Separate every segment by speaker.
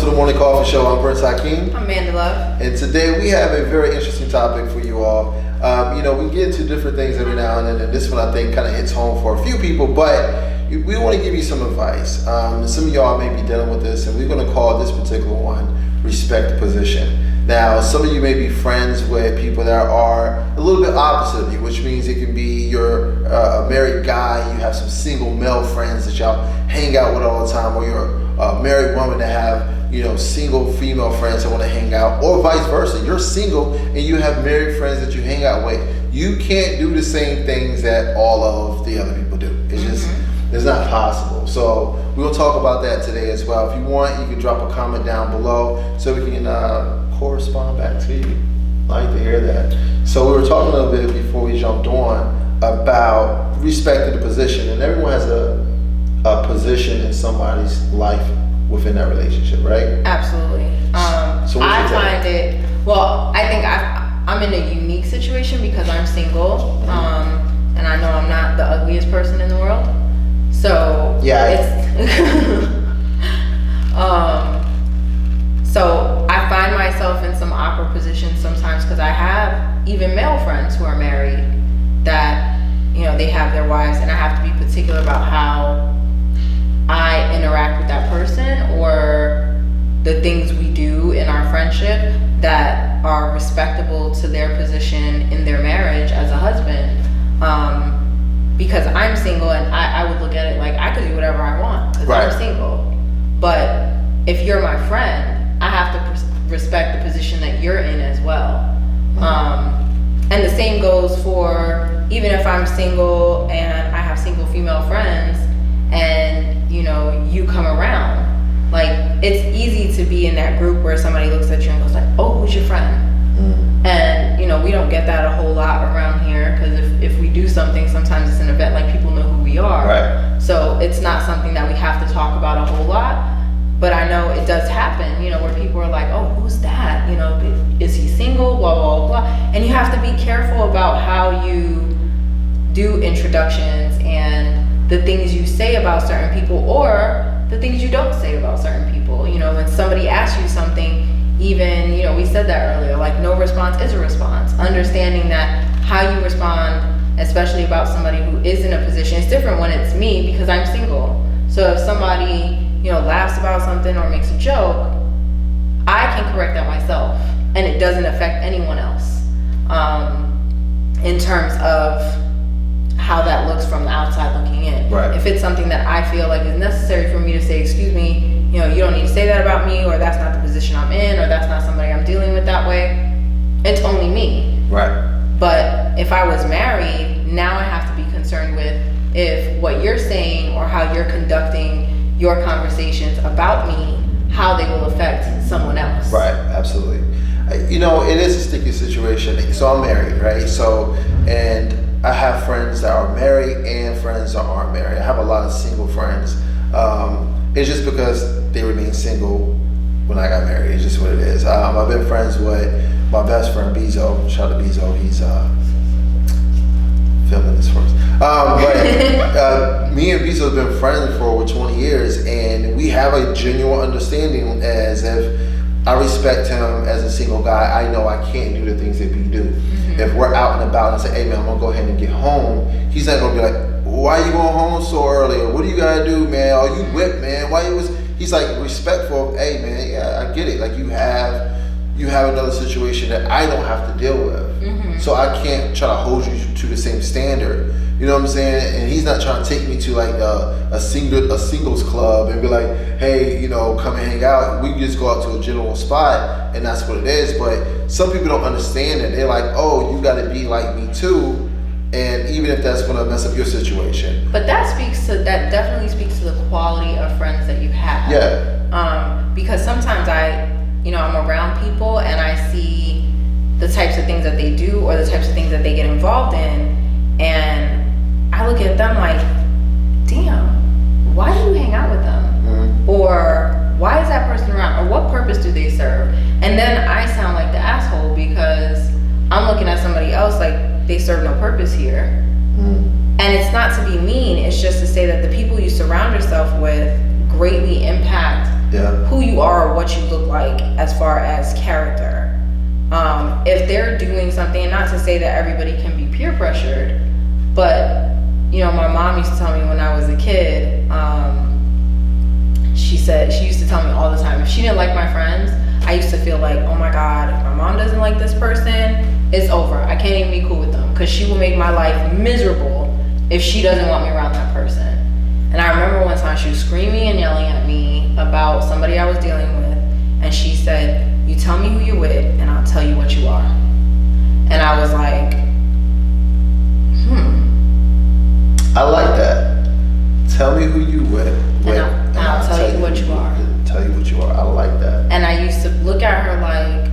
Speaker 1: to the Morning Coffee Show. I'm Prince Hakeem.
Speaker 2: I'm Mandela.
Speaker 1: And today we have a very interesting topic for you all. We get into different things every now and then, and this one I think kind of hits home for a few people, but we want to give you some advice. Some of y'all may be dealing with this, and we're going to call this particular one Respect the Position. Now, some of you may be friends with people that are a little bit opposite of you, which means it can be you're a married guy, you have some single male friends that y'all hang out with all the time, or you're a married woman that have single female friends that want to hang out, or vice versa. You're single and you have married friends that you hang out with. You can't do the same things that all of the other people do. It's just, it's not possible. So we'll talk about that today as well. If you want, you can drop a comment down below so we can correspond back to you. I like to hear that. So we were talking a little bit before we jumped on about respecting the position, and everyone has a position in somebody's life within that relationship, right?
Speaker 2: Absolutely.
Speaker 1: So
Speaker 2: I find it, I think I'm in a unique situation because I'm single, and I know I'm not the ugliest person in the world. So so I find myself in some awkward positions sometimes because I have even male friends who are married that, they have their wives, and I have to be particular about how I interact with that person or the things we do in our friendship that are respectable to their position in their marriage as a husband. Because I'm single, and I would look at it like I could do whatever I want because I'm single. But if you're my friend, I have to respect the position that you're in as well. And the same goes for even if I'm single and I have single female friends and you come around, like it's easy to be in that group where somebody looks at you and goes like, oh, who's your friend? And we don't get that a whole lot around here because if we do something, sometimes it's an event, like people know who we are.
Speaker 1: Right.
Speaker 2: So it's not something that we have to talk about a whole lot. But I know it does happen, where people are like, oh, who's that? Is he single? Blah, blah, blah. And you have to be careful about how you do introductions and the things you say about certain people or the things you don't say about certain people. When somebody asks you something, even, we said that earlier, like no response is a response. Understanding that how you respond, especially about somebody who is in a position, it's different when it's me because I'm single. So if somebody laughs about something or makes a joke, I can correct that myself and it doesn't affect anyone else in terms of how that looks from the outside looking in.
Speaker 1: Right.
Speaker 2: If it's something that I feel like is necessary for me to say, excuse me, you don't need to say that about me, or that's not the position I'm in, or that's not somebody I'm dealing with that way, it's only me.
Speaker 1: Right.
Speaker 2: But if I was married, now I have to be concerned with if what you're saying or how you're conducting your conversations about me, how they will affect someone else.
Speaker 1: Right, absolutely. It is a sticky situation. So I'm married, right? So, and I have friends that are married and friends that aren't married. I have a lot of single friends. It's just because they remain single when I got married. It's just what it is. I've been friends with my best friend, Bezo. Shout out to Bezo. He's filming this for us. But me and Bezo have been friends for over 20 years, and we have a genuine understanding as if I respect him as a single guy. I know I can't do the things that we do. If we're out and about and say, hey man, I'm gonna go ahead and get home, he's not gonna be like, why you going home so early? Or what do you gotta do, man? Are you whipped, man? He's like respectful of, hey man, yeah, I get it. Like you have another situation that I don't have to deal with. So I can't try to hold you to the same standard. You know what I'm saying? And he's not trying to take me to like a singles club and be like, hey, come and hang out. We can just go out to a general spot and that's what it is. But some people don't understand that. They're like, oh, you gotta be like me too. And even if that's gonna mess up your situation.
Speaker 2: But that definitely speaks to the quality of friends that you have.
Speaker 1: Yeah.
Speaker 2: Because sometimes I'm around people and I see the types of things that they do or the types of things that they get involved in, and I look at them like, damn, why do you hang out with them? Or why is that person around? Or what purpose do they serve? And then I sound like the asshole because I'm looking at somebody else like they serve no purpose here. And it's not to be mean, it's just to say that the people you surround yourself with greatly impact who you are or what you look like as far as character. If they're doing something, and not to say that everybody can be peer pressured, but my mom used to tell me when I was a kid, she used to tell me all the time, if she didn't like my friends, I used to feel like, oh my God, if my mom doesn't like this person, it's over. I can't even be cool with them, because she will make my life miserable if she doesn't want me around that person. And I remember one time she was screaming and yelling at me about somebody I was dealing with, and she said, you tell me who you're with and I'll tell you what you are. And I was like,
Speaker 1: I like that. Tell me who you with
Speaker 2: and I'll tell you what you are.
Speaker 1: Tell you what you are. I like that.
Speaker 2: And I used to look at her like,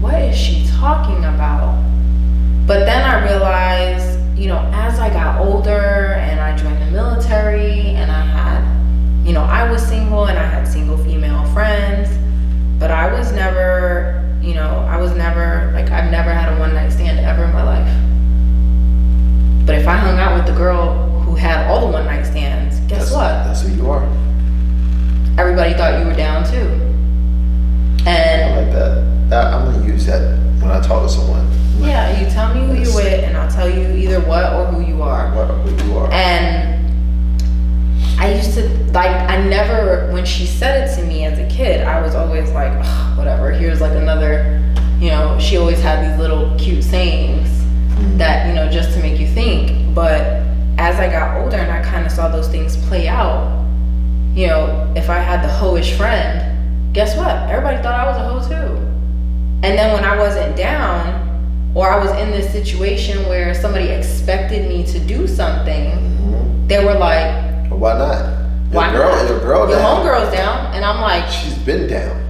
Speaker 2: what is she talking about? But then I realized, as I got older and I joined the military and I had, I was single and I had single female friends, but I was never, I've never had a one night stand ever in my life. But if I hung out with the girl who had all the one night stands, guess what?
Speaker 1: That's who you are.
Speaker 2: Everybody thought you were down too. And
Speaker 1: I like that. I'm gonna use that when I talk to someone.
Speaker 2: Yeah, you tell me who you're with and I'll tell you either what or who you are.
Speaker 1: What or who you are.
Speaker 2: And I used to, when she said it to me as a kid, I was always like, whatever, here's like another, she always had these little cute sayings that, just to make you think. But as I got older and I kind of saw those things play out, if I had the hoish friend, guess what? Everybody thought I was a hoe too. And then when I wasn't down, or I was in this situation where somebody expected me to do something, they were like,
Speaker 1: well, why not? Your girl
Speaker 2: your
Speaker 1: down.
Speaker 2: homegirl's down. And I'm like,
Speaker 1: she's been down.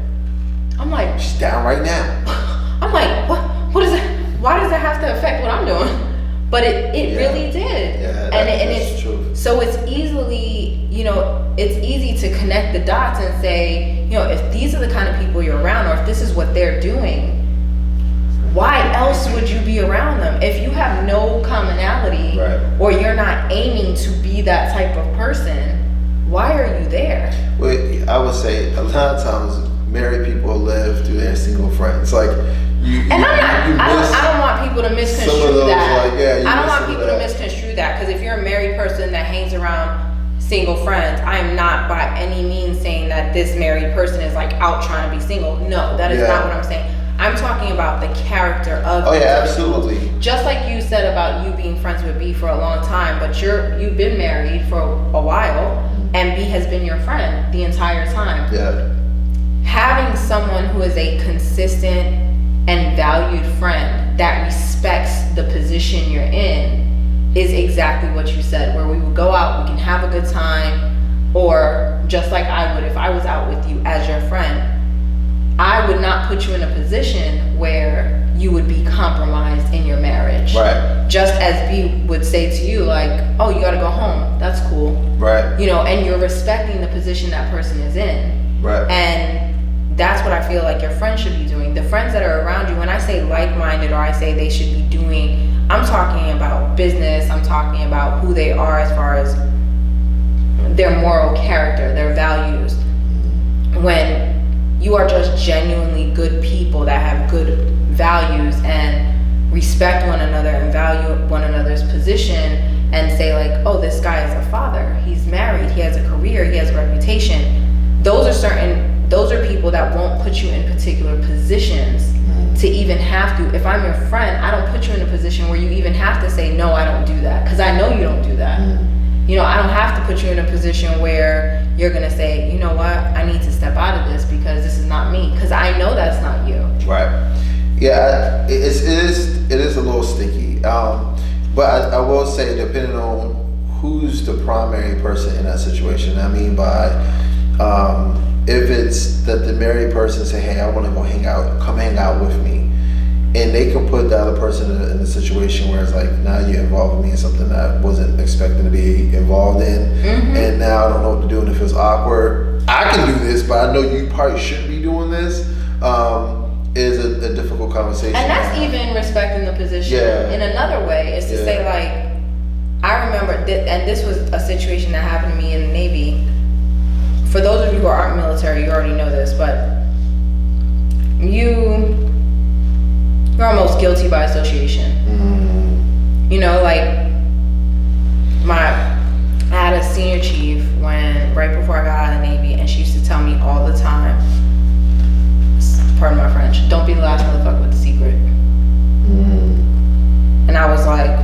Speaker 2: I'm like,
Speaker 1: she's down right now.
Speaker 2: I'm like, what is it? Why does that have to affect what I'm doing? But it really did.
Speaker 1: Yeah,
Speaker 2: and
Speaker 1: that's true.
Speaker 2: So it's easily, it's easy to connect the dots and say, if these are the kind of people you're around, or if this is what they're doing, why else would you be around them? If you have no commonality,
Speaker 1: right,
Speaker 2: or you're not aiming to be that type of person, why are you there?
Speaker 1: Well, I would say a lot of times married people live through their single friends. Like
Speaker 2: I don't want people to misconstrue that. I don't want people to misconstrue that, because if you're a married person that hangs around single friends, I am not by any means saying that this married person is like out trying to be single. No, that is not what I'm saying. I'm talking about the character of.
Speaker 1: Oh yeah, absolutely.
Speaker 2: Just like you said about you being friends with B for a long time, but you've been married for a while, and B has been your friend the entire time.
Speaker 1: Yeah.
Speaker 2: Having someone who is a consistent and valued friend that respects the position you're in is exactly what you said, where we would go out, we can have a good time, or just like I would if I was out with you as your friend, I would not put you in a position where you would be compromised in your marriage.
Speaker 1: Right.
Speaker 2: Just as B would say to you, like, oh, you gotta go home, that's cool.
Speaker 1: Right.
Speaker 2: And you're respecting the position that person is in.
Speaker 1: Right.
Speaker 2: And that's what I feel like your friends should be doing. The friends that are around you, when I say like-minded or I say they should be doing, I'm talking about business, I'm talking about who they are as far as their moral character, their values. When you are just genuinely good people that have good values and respect one another and value one another's position, and say like, oh, this guy is a father, he's married, he has a career, he has a reputation. Those are people that won't put you in particular positions to even have to. If I'm your friend, I don't put you in a position where you even have to say, no, I don't do that, because I know you don't do that. I don't have to put you in a position where you're gonna say, you know what, I need to step out of this because this is not me, because I know that's not you.
Speaker 1: Right. Yeah, it is a little sticky. But I will say, depending on who's the primary person in that situation, I mean by if it's that the married person say, hey, I want to go come hang out with me, and they can put the other person in a situation where it's like, now you're involved with me in something that I wasn't expecting to be involved in, and now I don't know what to do and it feels awkward. I can do this, but I know you probably shouldn't be doing this. Is a difficult conversation.
Speaker 2: And that's even respecting the position.
Speaker 1: Yeah.
Speaker 2: In another way, is to say like, I remember, and this was a situation that happened to me in the Navy. for those of you who aren't military, you already know this, but you're almost guilty by association. You know, like I had a senior chief right before I got out of the Navy, and she used to tell me all the time, pardon my French, don't be the last motherfucker with the secret. And I was like,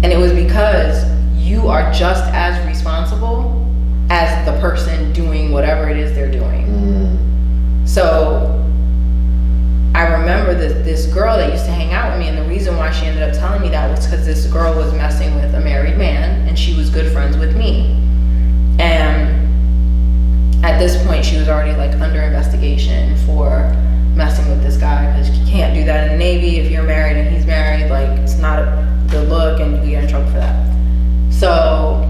Speaker 2: And it was because you are just as responsible as the person doing whatever it is they're doing. So I remember this girl that used to hang out with me, and the reason why she ended up telling me that was because this girl was messing with a married man, and she was good friends with me. And at this point, she was already like under investigation for messing with this guy, because you can't do that in the Navy. If you're married and he's married, like, it's not a good look, and you get in trouble for that. So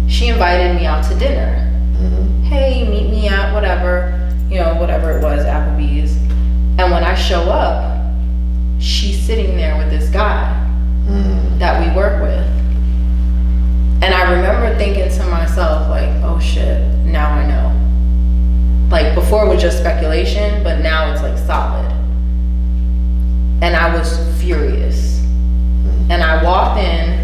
Speaker 2: she invited me out to dinner. Hey, meet me at whatever it was, Applebee's. And when I show up, she's sitting there with this guy that we work with. And I remember thinking to myself, like, oh shit, now I know. Like, before it was just speculation, but now it's like solid. And I was furious. And I walked in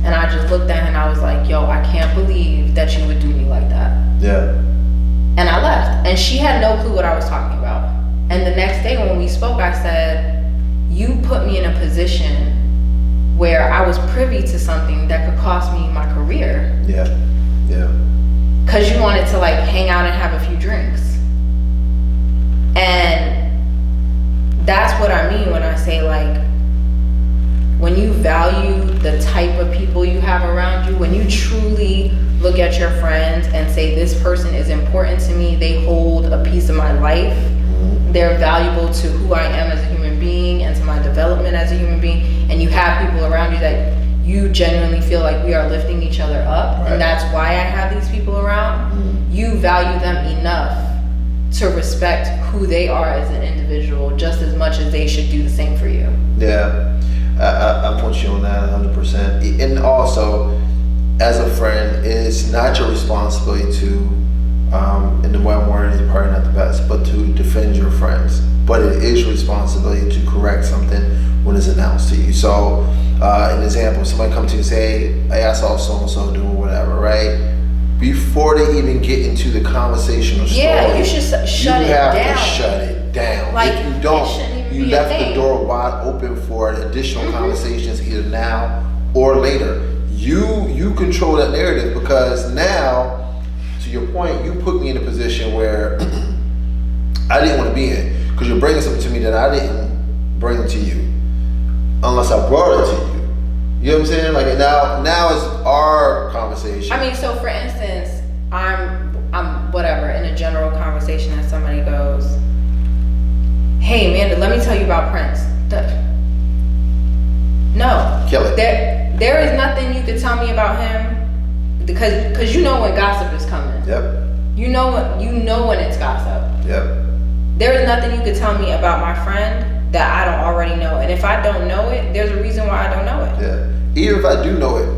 Speaker 2: and I just looked at her and I was like, yo, I can't believe that you would do me like that.
Speaker 1: Yeah.
Speaker 2: And I left. And she had no clue what I was talking about. And the next day when we spoke, I said, you put me in a position where I was privy to something that could cost me my career.
Speaker 1: Yeah.
Speaker 2: Because you wanted to like hang out and have a few drinks. And that's what I mean when I say, like, when you value the type of people you have around you, when you truly look at your friends and say, this person is important to me, they hold a piece of my life, they're valuable to who I am as a human being and to my development as a human being, and you have people around you that you genuinely feel like we are lifting each other up, and that's why I have these people around, you value them enough to respect who they are as an individual just as much as they should do the same for you.
Speaker 1: Yeah, I'm with you on that 100%. And also, as a friend, it's not your responsibility to, and the way I'm wording is probably not the best, but to defend your friends. But it is your responsibility to correct something when it's announced to you. So, an example, somebody comes to you and say, hey, I saw so-and-so doing whatever, right? Before they even get into the conversational story,
Speaker 2: you should shut it down.
Speaker 1: You have to shut it down.
Speaker 2: Like,
Speaker 1: if you don't, you left the door wide open for additional conversations either now or later. You control that narrative, because now, to your point, you put me in a position where I didn't want to be in, because you're bringing something to me that I didn't bring to you unless I brought it to you. You know what I'm saying? Like, now it's our conversation.
Speaker 2: I mean, so for instance, I'm whatever, in a general conversation, and somebody goes, hey Amanda, let me tell you about Prince. No.
Speaker 1: Kill it.
Speaker 2: There is nothing you could tell me about him, because you know when gossip is coming.
Speaker 1: Yep.
Speaker 2: You know when it's gossip.
Speaker 1: Yep.
Speaker 2: There is nothing you could tell me about my friend that I don't already know. And if I don't know it, there's a reason why I don't know it.
Speaker 1: Yeah. Even if I do know it,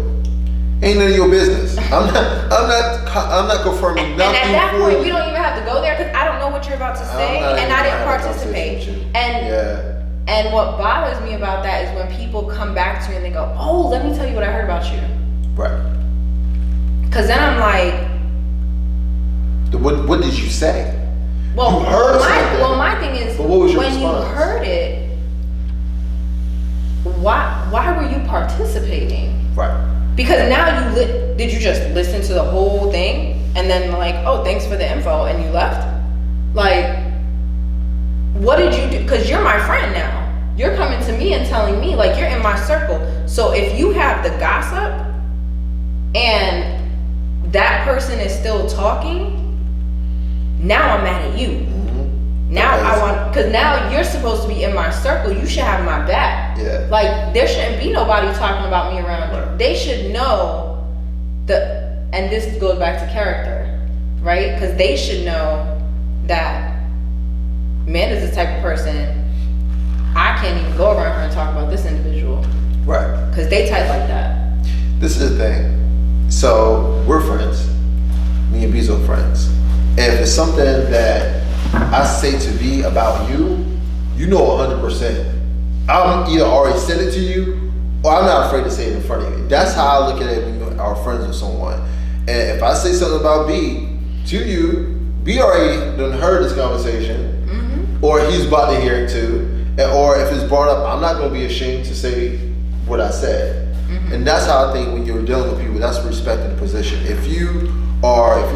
Speaker 1: ain't none of your business. I'm not confirming nothing.
Speaker 2: And at that point, we don't even have to go there, because I don't know what you're about to say, and I didn't participate. And what bothers me about that is when people come back to you and they go, oh, let me tell you what I heard about you.
Speaker 1: Right.
Speaker 2: Because then I'm like,
Speaker 1: what did you say?
Speaker 2: Well,
Speaker 1: you heard something.
Speaker 2: Well, my thing is,
Speaker 1: but what was your
Speaker 2: when
Speaker 1: response?
Speaker 2: you heard it, why were you participating?
Speaker 1: Right.
Speaker 2: Because now did you just listen to the whole thing and then like, oh, thanks for the info, and you left? Like, what did you do? Because you're my friend now. You're coming to me and telling me, like, you're in my circle. So if you have the gossip and that person is still talking, now I'm mad at you. Now I want, because now you're supposed to be in my circle. You should have my back.
Speaker 1: Yeah.
Speaker 2: Like, there shouldn't be nobody talking about me around you. They should know and this goes back to character, right? Because they should know that Amanda's the type of person, I can't even go around her and talk about this individual.
Speaker 1: Right.
Speaker 2: Because they type like that.
Speaker 1: This is the thing. So we're friends. Me and B's are friends. And if it's something that I say to B about you, you know 100%. I'm either already said it to you, or I'm not afraid to say it in front of you. That's how I look at it when you are friends with someone. And if I say something about B to you, B already done heard this conversation, or he's about to hear it too. Or if it's brought up, I'm not going to be ashamed to say what I said. And that's how I think when you're dealing with people, that's respecting the position. If you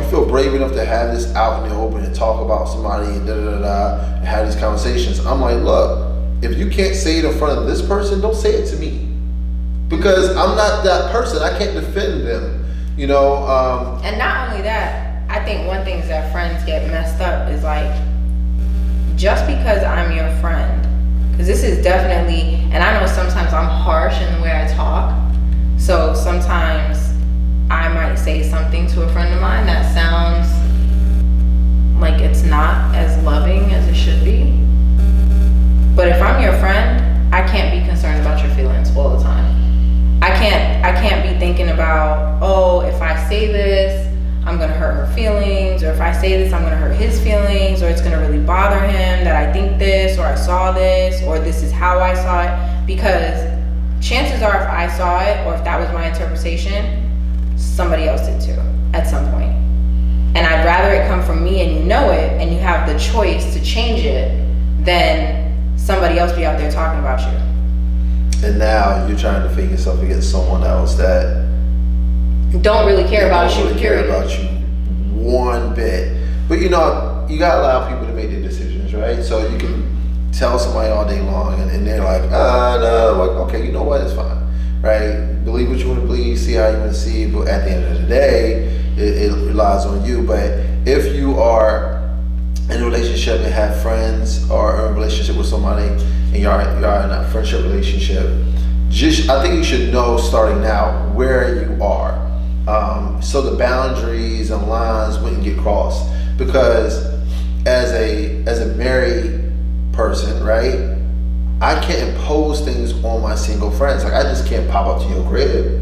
Speaker 1: feel brave enough to have this out in the open and talk about somebody and and have these conversations, I'm like, look, if you can't say it in front of this person, don't say it to me. Because I'm not that person. I can't defend them, you know.
Speaker 2: And not only that, I think one thing is that friends get messed up is like, just because I'm your friend, because this is definitely, and I know sometimes I'm harsh in the way I talk, so sometimes I might say something to a friend of mine that sounds like it's not as loving as it should be. But if I'm your friend, I can't be concerned about your feelings all the time. I can't be thinking about, oh, if I say this, I'm gonna hurt her feelings, or if I say this, I'm gonna hurt his feelings, or it's gonna really bother him that I think this, or I saw this, or this is how I saw it. Because chances are, if I saw it, or if that was my interpretation, somebody else did too, at some point. And I'd rather it come from me and you know it, and you have the choice to change it, than somebody else be out there talking about you.
Speaker 1: And now you're trying to defend yourself against someone else that
Speaker 2: don't really care about you,
Speaker 1: care about you one bit. But you know, you gotta allow people to make their decisions, right? So you can tell somebody all day long and they're like, no, like, okay, you know what, it's fine, right? Believe what you want to believe, see how you want to see, but at the end of the day, it relies on you. But if you are in a relationship and have friends, or in a relationship with somebody and you are in a friendship relationship, I think you should know starting now where you are. So the boundaries and lines wouldn't get crossed. Because as a married person, right, I can't impose things on my single friends. Like, I just can't pop up to your crib.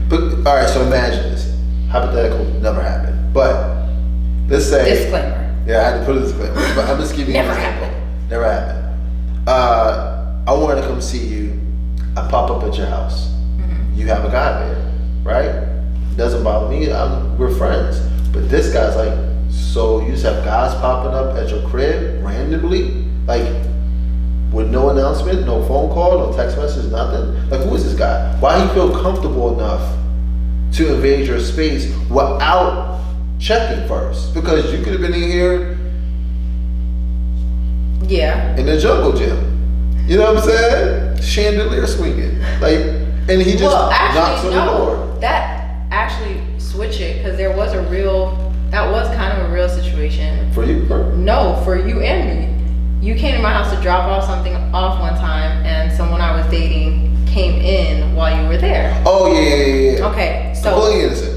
Speaker 1: But all right, so imagine this hypothetical, never happened. But let's say
Speaker 2: disclaimer.
Speaker 1: Yeah, I had to put a disclaimer, but I'm just giving you an example. Never happened. I wanted to come see you. I pop up at your house. You have a guy there, right? Doesn't bother me. We're friends. But this guy's like, so you just have guys popping up at your crib randomly, like with no announcement, no phone call, no text message, nothing. Like, who is this guy? Why he feel comfortable enough to invade your space without checking first? Because you could have been in here,
Speaker 2: yeah,
Speaker 1: in the jungle gym. You know what I'm saying? Chandelier swinging, like, and he just knocks on the door.
Speaker 2: That actually switch it, because that was kind of a real situation.
Speaker 1: For you?
Speaker 2: No, for you and me. You came to my house to drop off something off one time, and someone I was dating came in while you were there.
Speaker 1: Oh yeah.
Speaker 2: Okay, so
Speaker 1: completely innocent.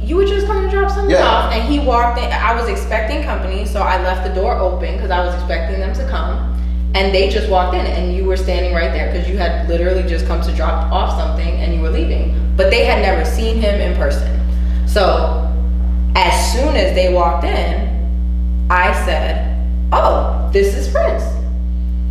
Speaker 2: You were just coming to drop something off, and he walked in. I was expecting company, so I left the door open because I was expecting them to come. And they just walked in, and you were standing right there because you had literally just come to drop off something and you were leaving. But they had never seen him in person. So as soon as they walked in, I said, oh, this is Prince,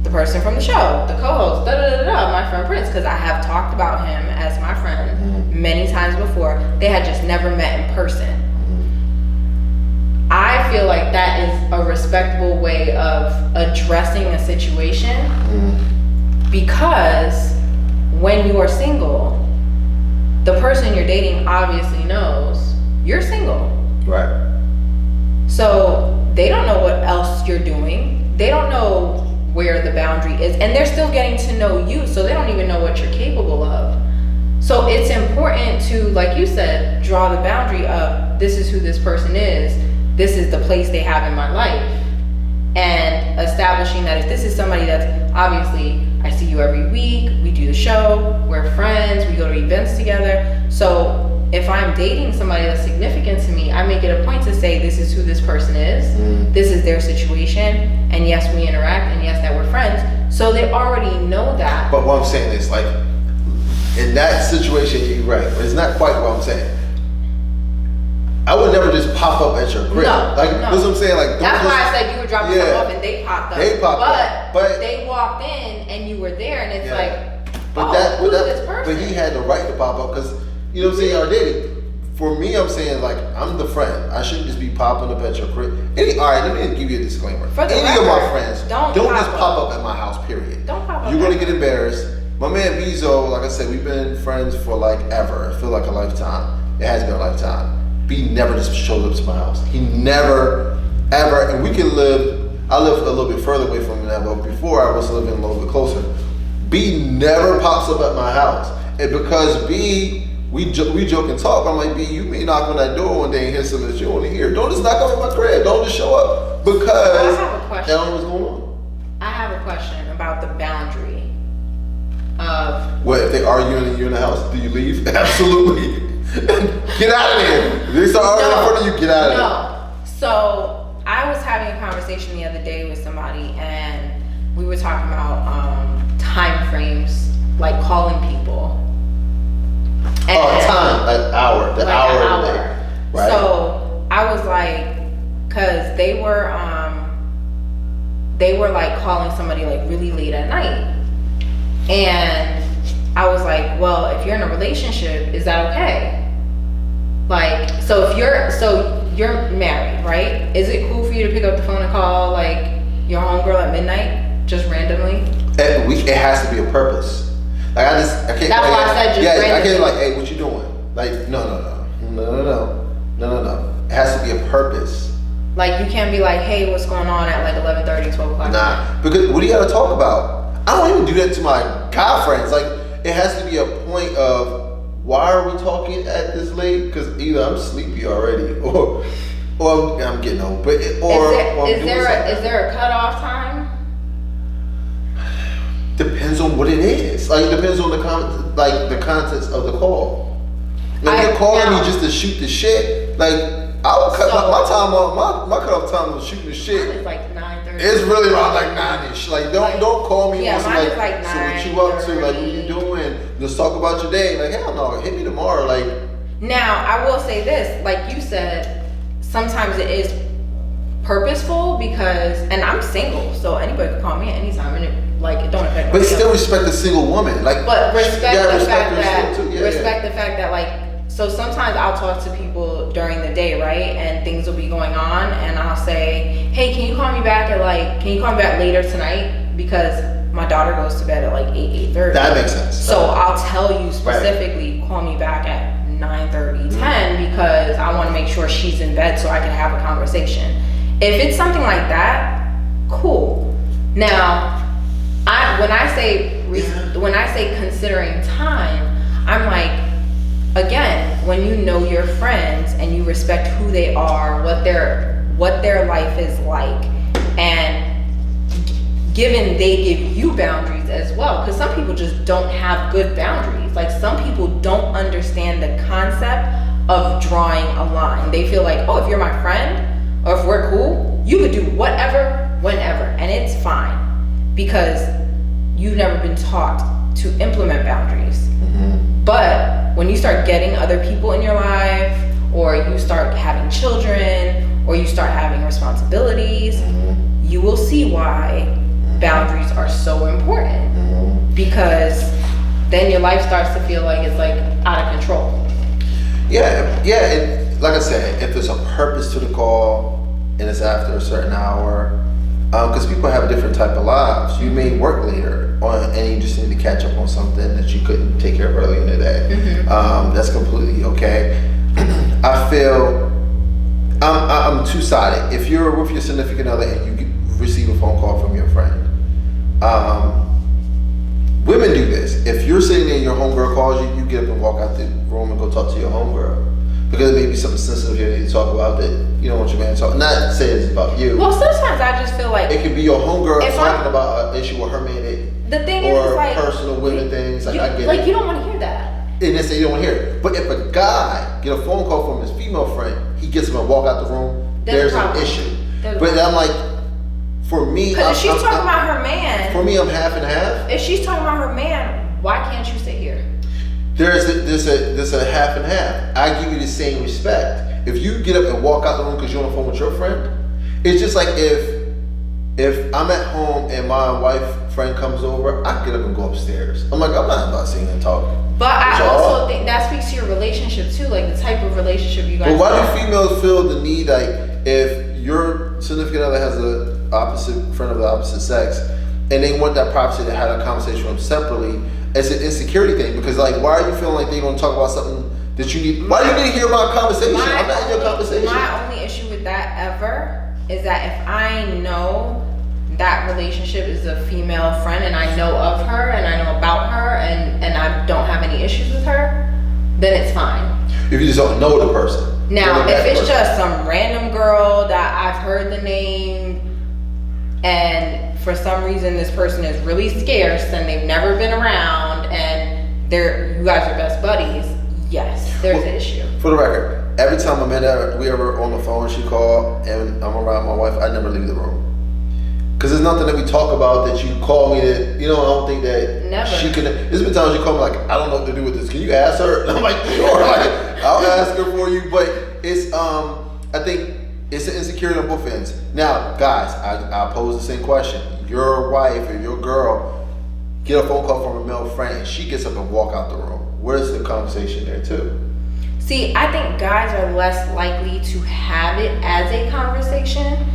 Speaker 2: the person from the show, the co-host, my friend Prince, because I have talked about him as my friend many times before. They had just never met in person. I feel like that is a respectable way of addressing a situation, because when you are single, the person you're dating obviously knows you're single.
Speaker 1: Right.
Speaker 2: So they don't know what else you're doing. They don't know where the boundary is, and they're still getting to know you, so they don't even know what you're capable of. So it's important to, like you said, draw the boundary of, this is who this person is, this is the place they have in my life, and establishing that if this is somebody that's obviously, I see you every week, we do the show, we're friends, we go to events together. So if I'm dating somebody that's significant to me, I make it a point to say, this is who this person is, this is their situation, and yes, we interact, and yes, that we're friends. So they already know that.
Speaker 1: But what I'm saying is, like, in that situation, you're right, but it's not quite what I'm saying. I would never just pop up at your crib.
Speaker 2: No,
Speaker 1: like,
Speaker 2: no.
Speaker 1: that's what I'm saying. Like,
Speaker 2: that's why I said you were dropping them off and they popped up.
Speaker 1: They popped up. But
Speaker 2: they walked in and you were there, and it's
Speaker 1: who's
Speaker 2: this person?
Speaker 1: But he had the right to pop up because, you know what I'm saying, y'all dating. For me, I'm saying, like, I'm the friend. I shouldn't just be popping up at your crib. Alright, let me give you a disclaimer.
Speaker 2: For the
Speaker 1: Any of
Speaker 2: record,
Speaker 1: my friends,
Speaker 2: don't
Speaker 1: just pop up at my house, period.
Speaker 2: Don't pop up.
Speaker 1: You're going to get embarrassed. My man Bezo, like I said, we've been friends for like ever. I feel like a lifetime. It has been a lifetime. B never just showed up to my house. He never, ever, and we can live, I live a little bit further away from him now, but before I was living a little bit closer. B never pops up at my house. And because B, we joke and talk, I'm like, B, you may knock on that door one day and hear something that you want to hear. Don't just knock on my crib. Don't just show up. Because
Speaker 2: I have a question.
Speaker 1: That was going on.
Speaker 2: I have a question about the boundary of...
Speaker 1: What, if they arguing and you're in the house, do you leave? Absolutely. Get out of there. If they start arguing in front of you, get out of there.
Speaker 2: No. So I was having a conversation the other day with somebody, and we were talking about time frames, like calling people. And
Speaker 1: time, like hour, the
Speaker 2: like
Speaker 1: hour
Speaker 2: an
Speaker 1: of the day. Right.
Speaker 2: So I was like, cause they were like calling somebody like really late at night, and I was like, well, if you're in a relationship, is that okay? Like, so if you're married, right? Is it cool for you to pick up the phone and call like your homegirl at midnight, just randomly?
Speaker 1: It has to be a purpose. Like I can't.
Speaker 2: That's why I said just randomly.
Speaker 1: I can't like, hey, what you doing? Like, no. It has to be a purpose.
Speaker 2: Like you can't be like, hey, what's going on at like 11:30, 12 o'clock?
Speaker 1: Nah, because what do you got to talk about? I don't even do that to my guy friends. Like, it has to be a point of, why are we talking at this late? Because either I'm sleepy already, or I'm getting old. But is
Speaker 2: there a cutoff time?
Speaker 1: Depends on what it is. Like, it depends on the contents of the call. Like, if you're calling me just to shoot the shit, like, I would cut my time off. My cutoff time was shooting the shit.
Speaker 2: It's like 9:30.
Speaker 1: It's really around like 9ish. Like, don't call me.
Speaker 2: Yeah, mine is like 9.
Speaker 1: So what you up to? Like, what you doing? Let's talk about your day. Like, hell no, hit me tomorrow. Like,
Speaker 2: now I will say this, like you said, sometimes it is purposeful because, and I'm single, so anybody can call me at any time, and it don't affect me.
Speaker 1: But still respect a single woman. Like,
Speaker 2: but respect the fact
Speaker 1: respect
Speaker 2: the fact that like. So sometimes I'll talk to people during the day, right? And things will be going on, and I'll say, hey, can you call me back later tonight? Because my daughter goes to bed at like 8:30.
Speaker 1: That makes sense.
Speaker 2: So I'll tell you specifically, call me back at 9:30, 10, because I want to make sure she's in bed so I can have a conversation. If it's something like that, cool. Now, when I say considering time, I'm like, again, when you know your friends and you respect who they are, what their life is like, and given they give you boundaries as well, because some people just don't have good boundaries. Like, some people don't understand the concept of drawing a line. They feel like, oh, if you're my friend or if we're cool, you could do whatever, whenever, and it's fine, because you've never been taught to implement boundaries. Mm-hmm. But when you start getting other people in your life, or you start having children, or you start having responsibilities, mm-hmm. you will see why boundaries are so important. Mm-hmm. Because then your life starts to feel like it's like out of control.
Speaker 1: Yeah. And like I said, if there's a purpose to the call and it's after a certain hour, because people have a different type of lives. You may work later and you just need to catch up on something that you couldn't take care of earlier in the day. Mm-hmm. That's completely okay. I feel I'm two-sided. If you're with your significant other and you receive a phone call from your friend, women do this. If you're sitting there and your homegirl calls you, you get up and walk out the room and go talk to your homegirl. Because it may be something sensitive you need to talk about that you don't want your man to talk. Not saying it's about you.
Speaker 2: Well, sometimes I just feel like
Speaker 1: it could be your homegirl talking about an issue with her man.
Speaker 2: The thing is like
Speaker 1: personal women things. Like, I get
Speaker 2: like
Speaker 1: it.
Speaker 2: you don't want to hear that.
Speaker 1: And they say you don't want to hear it. But if a guy get a phone call from his female friend, he gets him and walk out the room. There's an issue. But I'm like, for me,
Speaker 2: because if she's talking about her man,
Speaker 1: for me, I'm half and half.
Speaker 2: If she's talking about her man, why can't you sit here?
Speaker 1: There's a half and half. I give you the same respect. if you get up and walk out the room because you're on the phone with your friend, it's just like if I'm at home and my wife friend comes over, I get up and go upstairs. I'm like, I'm not about sitting and talking.
Speaker 2: But I also think that speaks to your relationship too, like the type of relationship you guys have.
Speaker 1: But why do females feel the need, like, if your significant other has a opposite friend of the opposite sex, and they want that privacy to have a conversation with them separately, it's an insecurity thing. Because, like, why are you feeling like they're going to talk about something that you need? Why do you need to hear about conversation? I'm not in your conversation.
Speaker 2: My only issue with that ever is that if I know that relationship is a female friend and I know of her and I know about her and I don't have any issues with her, then it's fine.
Speaker 1: If you just don't know the person.
Speaker 2: Now, if it's just some random girl that I've heard the name and for some reason this person is really scarce and they've never been around and you guys are best buddies, yes, there's an issue.
Speaker 1: For the record, every time we ever on the phone, she called and I'm around my wife, I never leave the room. Because there's nothing that we talk about that you call me that, I don't think that
Speaker 2: Never.
Speaker 1: she can. There's been times you call me like, I don't know what to do with this. Can you ask her? And I'm like, sure. Like, I'll ask her for you. But it's, I think it's an insecurity on both ends. Now, guys, I pose the same question. Your wife or your girl get a phone call from a male friend and she gets up and walk out the room. Where's the conversation there too?
Speaker 2: See, I think guys are less likely to have it as a conversation.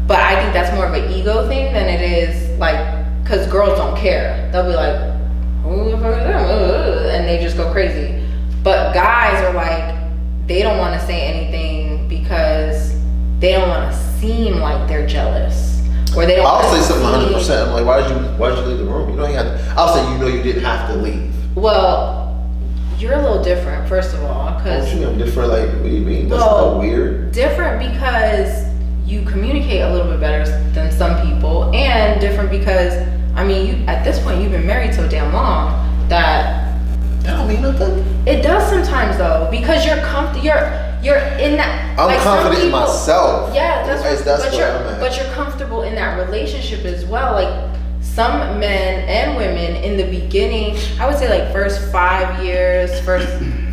Speaker 2: But I think that's more of an ego thing than it is like, because girls don't care. They'll be like, who the fuck is that? And they just go crazy. But guys are like, they don't want to say anything because they don't want to seem like they're jealous. Or they don't.
Speaker 1: I'll say something 100%. I'm like, why did you leave the room? You don't have to. I'll say, you didn't have to leave.
Speaker 2: Well, you're a little different, first of all. Cause,
Speaker 1: what you mean different? Like, what do you mean? That's not weird.
Speaker 2: Different because you communicate a little bit better than some people, and different because at this point you've been married so damn long that
Speaker 1: don't mean nothing.
Speaker 2: It does sometimes though, because you're you're in that.
Speaker 1: I'm confident in myself.
Speaker 2: Yeah, but you're
Speaker 1: I'm at.
Speaker 2: comfortable in that relationship as well. Like some men and women in the beginning, I would say like first 5 years, first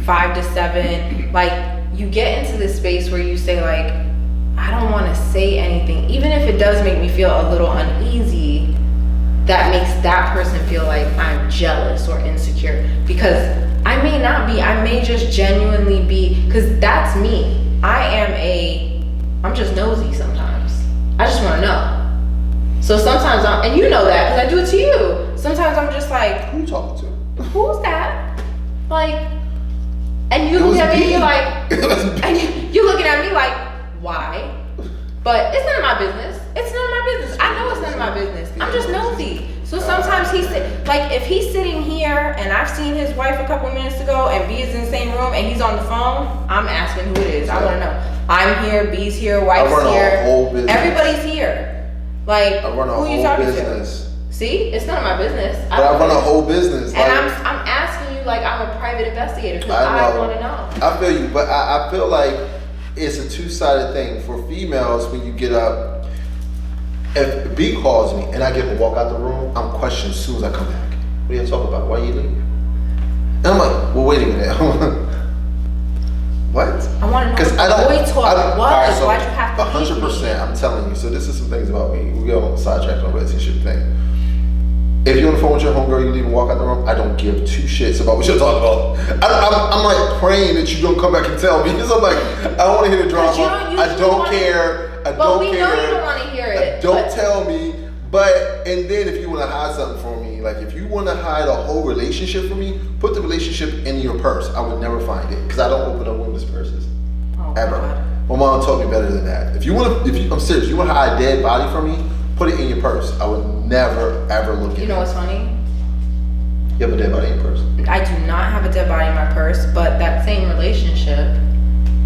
Speaker 2: 5 to 7, like you get into this space where you say like, I don't want to say anything, even if it does make me feel a little uneasy. That makes that person feel like I'm jealous or insecure, because I may not be. I may just genuinely be, because that's me. I'm just nosy sometimes. I just want to know. So sometimes and you know that because I do it to you. Sometimes I'm just like,
Speaker 1: who you talking to?
Speaker 2: Who's that? Like, and you look at me and you're like, and you looking at me like, why? But it's none of my business. It's none of my business. I know it's none of my business. I'm just nosy. So sometimes if he's sitting here and I've seen his wife a couple minutes ago and B is in the same room and he's on the phone, I'm asking who it is. I want to know. I'm here, B's here, wife's here. Everybody's here. Like, who are you talking to? See, it's none of my business.
Speaker 1: But I run a whole business.
Speaker 2: And I'm asking you like I'm a private investigator because I want to know.
Speaker 1: I feel you, but I feel like it's a two-sided thing. For females, when you get up, if B calls me and I get to walk out the room, I'm questioned as soon as I come back. What are you talking about? Why are you leaving? And I'm like, well, wait a minute. What?
Speaker 2: I want to know. Because I don't. Why'd you have to
Speaker 1: 100%. I'm telling you. So this is some things about me. We go on the sidetrack on the relationship thing. If you're on the phone with your homegirl, you leave and walk out the room, I don't give two shits about what you're talking about. I'm like praying that you don't come back and tell me. Because I'm like, I don't want to hear the drama. I don't care.
Speaker 2: But we know you don't want to hear it.
Speaker 1: Don't tell me. And then if you want to hide something from me, like if you want to hide a whole relationship from me, put the relationship in your purse. I would never find it because I don't open up women's purses. Ever. God. My mom taught me better than that. I'm serious. You want to hide a dead body from me, put it in your purse. I would never ever look at it.
Speaker 2: You know what's funny?
Speaker 1: You have a dead body in your purse.
Speaker 2: I do not have a dead body in my purse, but that same relationship,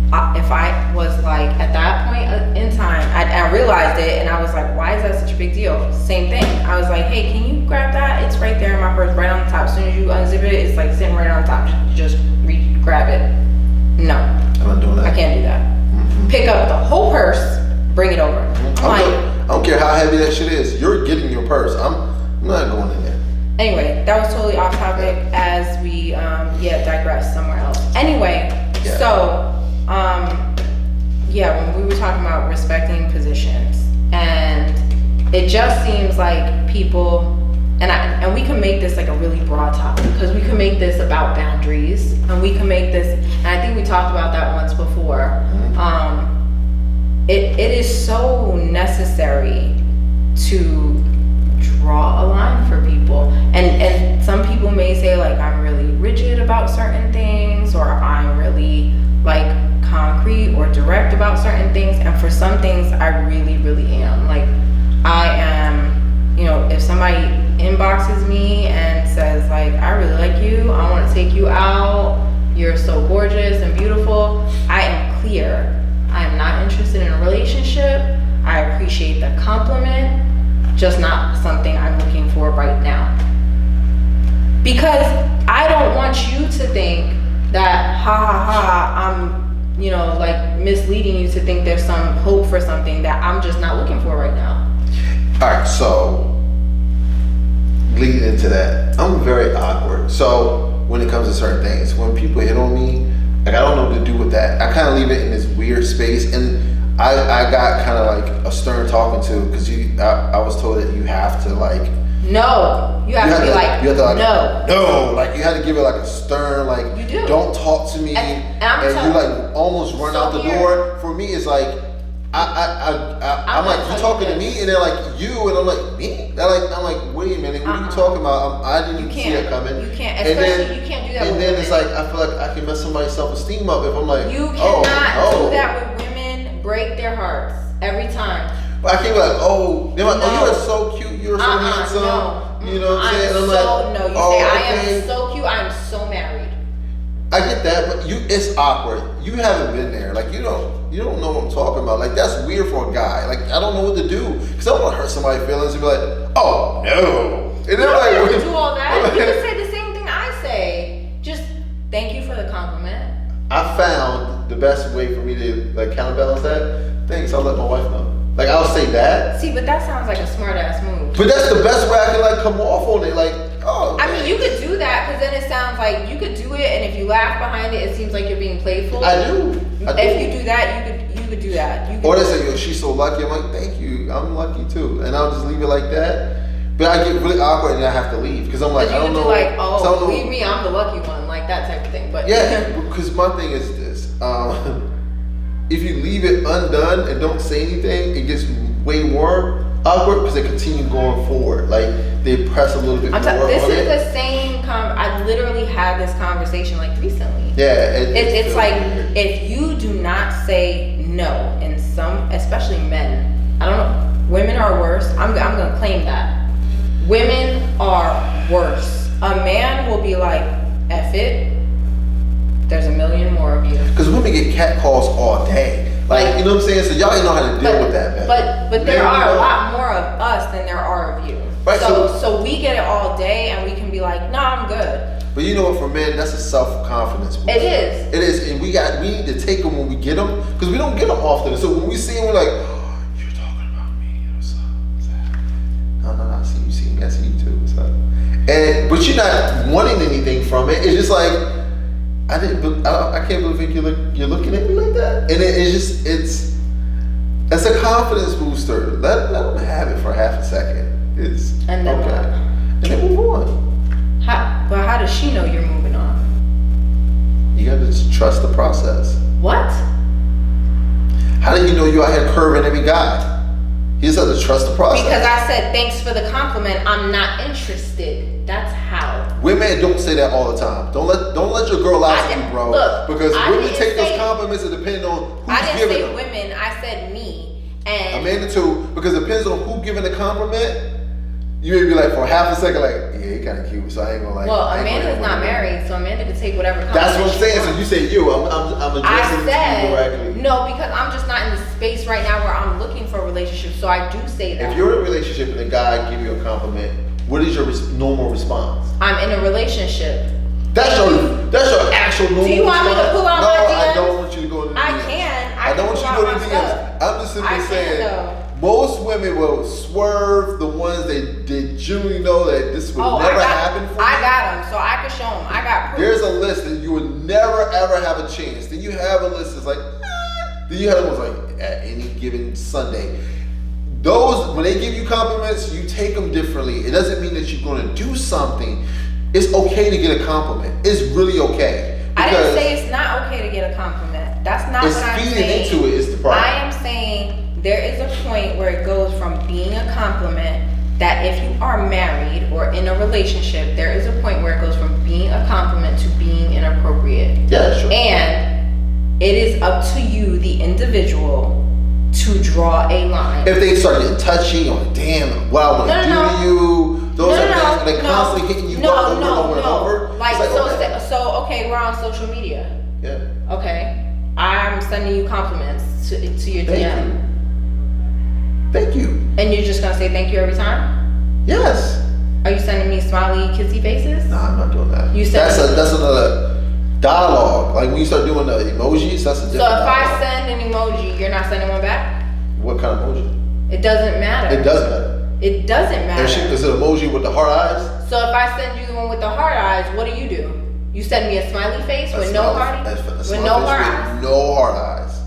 Speaker 2: if I was like at that point in time, I realized it and I was like, why is that such a big deal? Same thing. I was like, hey, can you grab that? It's right there in my purse, right on the top. As soon as you unzip it, it's like sitting right on top. Just grab it. No.
Speaker 1: I'm not doing that.
Speaker 2: I can't do that. Mm-hmm. Pick up the whole purse, bring it over.
Speaker 1: I don't care how heavy that shit is. You're getting your purse. I'm not going in there.
Speaker 2: Anyway, that was totally off topic as we digress somewhere else. Anyway, so when we were talking about respecting positions, and it just seems like people, and we can make this like a really broad topic, because we can make this about boundaries, and we can make this, and I think we talked about that once before. It is so necessary to draw a line for people, and some people may say like, I'm really rigid about certain things, or I'm really like concrete or direct about certain things, and for some things I really am. Like, I am, if somebody inboxes me and says like, I really like you, I want to take you out, you're so gorgeous and beautiful, I am clear. I am not interested in a relationship. I appreciate the compliment, just not something I'm looking for right now. Because I don't want you to think that, I'm, like misleading you to think there's some hope for something that I'm just not looking for right now.
Speaker 1: All right, so leading into that, I'm very awkward. So when it comes to certain things, when people hit on me, like, I don't know what to do with that. I kind of leave it in this weird space, and I got kind of like a stern talking to, because I was told that you have to like.
Speaker 2: No, you have to be like,
Speaker 1: you have to like,
Speaker 2: no,
Speaker 1: like you had to give it like a stern, like,
Speaker 2: you do.
Speaker 1: Don't talk to me, and you like almost run out the door. For me, it's like I'm like, you talking to me, and they're like, you, and I'm like, me? I'm like, wait a minute, what are you talking about? I didn't even see that coming.
Speaker 2: You can't, especially you can't do that.
Speaker 1: And then it's like, I feel like I can mess somebody's self-esteem up if I'm like,
Speaker 2: you cannot do that with women. Break their hearts every time.
Speaker 1: But I can't be like, they're like, oh, you're so cute, you're so handsome.
Speaker 2: No.
Speaker 1: You know what I'm saying? And I'm
Speaker 2: like, no, you say, I am so cute, I am so married.
Speaker 1: I get that, but it's awkward. You haven't been there. Like, you don't know what I'm talking about. Like, that's weird for a guy. Like, I don't know what to do, because I don't want to hurt somebody's feelings and be like, oh no. And they're like,
Speaker 2: you do all that. You can say the same thing I say. Just thank you for the compliment.
Speaker 1: I found the best way for me to like counterbalance that. Thanks, I'll let my wife know. Like, I'll say that.
Speaker 2: See, but that sounds like a smart ass move.
Speaker 1: But that's the best way I can like come off on it. Like, oh.
Speaker 2: I mean, you could do that, because then it sounds like you could do it, and if you laugh behind it, it seems like you're being playful.
Speaker 1: I do.
Speaker 2: If you do that, you could do that.
Speaker 1: Or they say, yo, she's so lucky. I'm like, thank you. I'm lucky too. And I'll just leave it like that. But I get really awkward and I have to leave, because I'm like, I don't know.
Speaker 2: Like, oh, leave me, I'm the lucky one, like that type of thing. But
Speaker 1: yeah, because my thing is this: if you leave it undone and don't say anything, it gets way more awkward, because they continue going forward. Like, they press a little bit more.
Speaker 2: This is the same. I literally had this conversation like recently.
Speaker 1: Yeah,
Speaker 2: it's like weird. If you do not say no, and some, especially men, I don't know, women are worse. I'm gonna claim that. Women are worse. A man will be like, F it, there's a million more of you.
Speaker 1: Because women get cat calls all day. Like, you know what I'm saying? So y'all know how to deal with that, man.
Speaker 2: But there are a lot more of us than there are of you. Right, so we get it all day, and we can be like, nah, I'm good.
Speaker 1: But you know what, for men, that's a self-confidence boost.
Speaker 2: It is.
Speaker 1: It is, and we need to take them when we get them, because we don't get them often. So when we see them, we're like, oh, you're talking about me. What's up? No, I see you. I see you too. What's up? But you're not wanting anything from it. It's just like, I can't believe you're looking at me like that. And it's a confidence booster. Let them have it for half a second.
Speaker 2: And then
Speaker 1: okay.
Speaker 2: What?
Speaker 1: And then move on.
Speaker 2: But how does she know you're moving on?
Speaker 1: You gotta just trust the process.
Speaker 2: What?
Speaker 1: How do you know you out here curving every guy? You just have to trust the process.
Speaker 2: Because I said, thanks for the compliment, I'm not interested. That's how.
Speaker 1: Women don't say that all the time. Don't let your girl lie to you, bro.
Speaker 2: Look,
Speaker 1: because women take those compliments and depending on who's giving them.
Speaker 2: I didn't say women, I said me. And
Speaker 1: Amanda too, because it depends on who giving the compliment. You may be like, for half a second, like, yeah, he kind of cute, so I ain't gonna like.
Speaker 2: Well, Amanda's not married, so Amanda could take whatever compliment.
Speaker 1: That's what I'm saying. So you say you. I'm addressing you correctly.
Speaker 2: No, because I'm just not in the space right now where I'm looking for a relationship. So I do say that.
Speaker 1: If you're in a relationship and a guy give you a compliment, what is your normal response?
Speaker 2: I'm in a relationship.
Speaker 1: That's your actual normal response.
Speaker 2: Do you want me to pull out my DMs?
Speaker 1: No, I don't want you to go into the DMs.
Speaker 2: I can.
Speaker 1: I don't want you to go into the DMs. I'm just simply saying. Most women will swerve the ones that genuinely know that this would never happen for
Speaker 2: I got them, so I can show them. I got proof.
Speaker 1: There's a list that you would never ever have a chance. Then you have a list that's like, Then you have the ones like at any given Sunday. Those, when they give you compliments, you take them differently. It doesn't mean that you're going to do something. It's okay to get a compliment. It's really okay.
Speaker 2: I didn't say it's not okay to get a compliment. That's not what I'm saying.
Speaker 1: It's feeding into it is the problem.
Speaker 2: I am saying there is a point where it goes from being a compliment that if you are married or in a relationship, there is a point where it goes from being a compliment to being inappropriate.
Speaker 1: Yeah, sure.
Speaker 2: And it is up to you, the individual, to draw a line.
Speaker 1: If they start getting touchy or damn, what I want to do to you, those are things, and they constantly hitting you over and over.
Speaker 2: Like okay, we're on social media.
Speaker 1: Yeah.
Speaker 2: Okay, I'm sending you compliments to your DM.
Speaker 1: Thank you.
Speaker 2: And you're just gonna say thank you every time?
Speaker 1: Yes.
Speaker 2: Are you sending me smiley kissy faces?
Speaker 1: No, I'm not doing that. That's another dialogue. Like when you start doing the emojis, that's a different dialogue.
Speaker 2: I send an emoji, you're not sending one back?
Speaker 1: What kind of emoji?
Speaker 2: It doesn't matter.
Speaker 1: It does matter.
Speaker 2: It doesn't matter.
Speaker 1: Is it an emoji with the heart eyes?
Speaker 2: So if I send you the one with the heart eyes, what do? You send me a smiley face with no heart eyes? With no heart eyes?
Speaker 1: No heart eyes.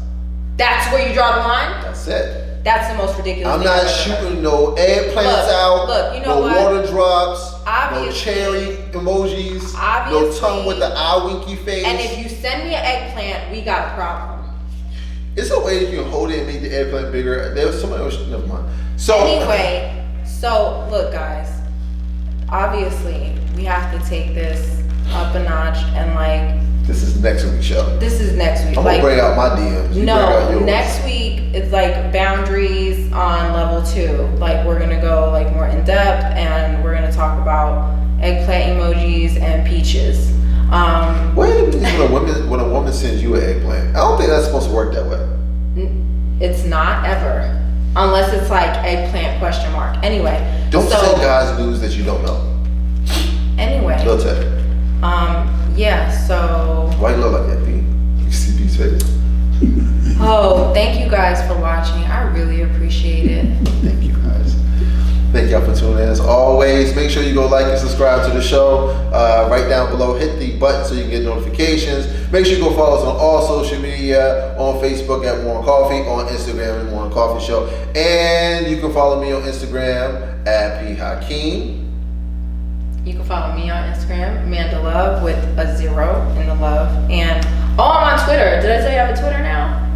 Speaker 2: That's where you draw the line?
Speaker 1: That's it.
Speaker 2: That's the most ridiculous
Speaker 1: I'm
Speaker 2: thing
Speaker 1: not shooting no eggplants out.
Speaker 2: Look, you know
Speaker 1: no
Speaker 2: what?
Speaker 1: Water drops.
Speaker 2: Obviously,
Speaker 1: no cherry emojis.
Speaker 2: Obviously,
Speaker 1: no tongue with the eye winky face.
Speaker 2: And if you send me an eggplant, we got a problem.
Speaker 1: It's a way that you can hold it and make the eggplant bigger. There's somebody else. Never mind. So
Speaker 2: anyway, so look, guys. Obviously, we have to take this up a notch and like.
Speaker 1: This is next week's show.
Speaker 2: This is next week.
Speaker 1: I'm gonna bring out my DMs.
Speaker 2: No, next week it's like boundaries on level 2. Like we're gonna go like more in depth and we're gonna talk about eggplant emojis and peaches.
Speaker 1: Wait a minute, when a woman sends you an eggplant, I don't think that's supposed to work that way.
Speaker 2: It's not ever, unless it's like eggplant question mark. Anyway,
Speaker 1: don't send guys news that you don't know.
Speaker 2: Anyway,
Speaker 1: they'll tell you.
Speaker 2: Yeah, so...
Speaker 1: Why you look like that, B? You see B's face.
Speaker 2: Oh, thank you guys for watching. I really appreciate it.
Speaker 1: Thank you guys. Thank y'all for tuning in. As always, make sure you go like and subscribe to the show. Right down below, hit the button so you can get notifications. Make sure you go follow us on all social media, on Facebook at Warren Coffee, on Instagram at Warren Coffee Show. And you can follow me on Instagram at P. Hakeem.
Speaker 2: You can follow me on Instagram, Amanda Love, with a 0 in the love. And I'm on Twitter. Did I tell you I have a Twitter now?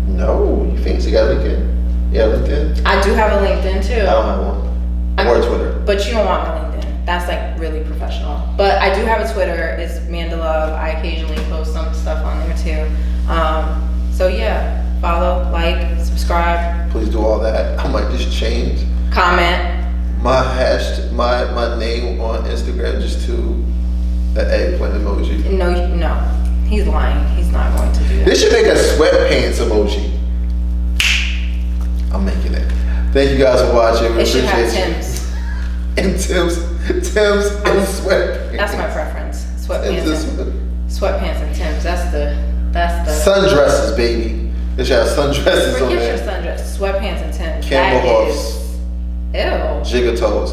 Speaker 1: No, you fancy got LinkedIn? Yeah, LinkedIn.
Speaker 2: I do have a LinkedIn too.
Speaker 1: I don't have one. Or Twitter.
Speaker 2: But you don't want my LinkedIn. That's like really professional. But I do have a Twitter. It's Amanda Love. I occasionally post some stuff on there too. So yeah, follow, like, subscribe.
Speaker 1: Please do all that. I might just change.
Speaker 2: Comment.
Speaker 1: My name on Instagram just to the eggplant emoji.
Speaker 2: No, he's lying. He's not going to do that.
Speaker 1: They should make a sweatpants emoji. I'm making it. Thank you guys for watching. We
Speaker 2: should have
Speaker 1: Tim's. And Tim's and sweatpants.
Speaker 2: That's my preference. Sweatpants and Tim's. That's the
Speaker 1: sundresses, baby. They should have sundresses on there.
Speaker 2: Forget your sundress. Sweatpants and Tim's.
Speaker 1: Campbell Hoffs.
Speaker 2: Ew.
Speaker 1: Jigga toes.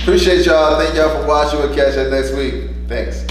Speaker 1: Appreciate y'all. Thank y'all for watching. We'll catch you next week. Thanks.